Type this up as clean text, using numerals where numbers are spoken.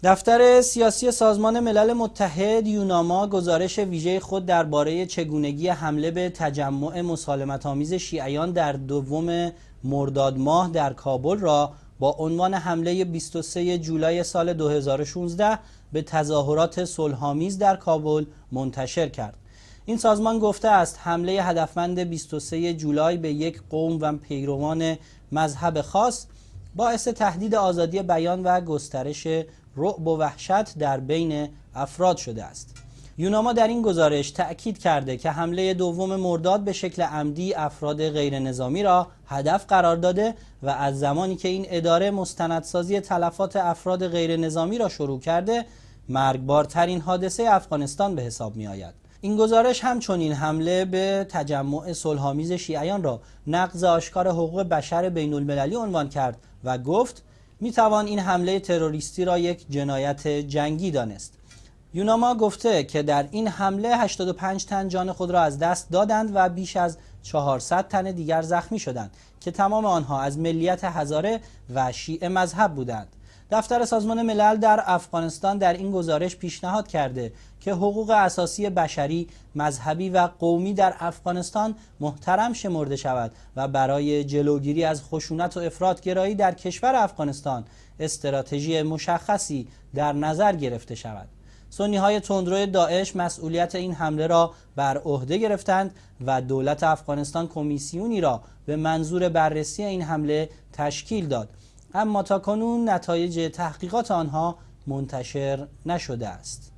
دفتر سیاسی سازمان ملل متحد یوناما گزارش ویژه خود درباره چگونگی حمله به تجمع مسالمت‌آمیز شیعیان در 2 مرداد ماه در کابل را با عنوان حمله 23 جولای سال 2016 به تظاهرات صلح‌آمیز در کابل منتشر کرد. این سازمان گفته است حمله هدفمند 23 جولای به یک قوم و پیروان مذهب خاص باعث تهدید آزادی بیان و گسترش رعب و وحشت در بین افراد شده است. یوناما در این گزارش تأکید کرده که حمله 2 مرداد به شکل عمدی افراد غیر نظامی را هدف قرار داده و از زمانی که این اداره مستندسازی تلفات افراد غیر نظامی را شروع کرده مرگبارترین حادثه افغانستان به حساب می آید. این گزارش همچنین حمله به تجمع صلح‌آمیز شیعیان را نقض آشکار حقوق بشر بین المللی عنوان کرد و گفت میتوان این حمله تروریستی را یک جنایت جنگی دانست. یوناما گفته که در این حمله 85 تن جان خود را از دست دادند و بیش از 400 تن دیگر زخمی شدند که تمام آنها از ملیت هزاره و شیعه مذهب بودند. دفتر سازمان ملل در افغانستان در این گزارش پیشنهاد کرده که حقوق اساسی بشری، مذهبی و قومی در افغانستان محترم شمرده شود و برای جلوگیری از خشونت و افراط‌گرایی در کشور افغانستان استراتژی مشخصی در نظر گرفته شود. سنی‌های تندرو داعش مسئولیت این حمله را بر عهده گرفتند و دولت افغانستان کمیسیونی را به منظور بررسی این حمله تشکیل داد، اما تاکنون نتایج تحقیقات آنها منتشر نشده است.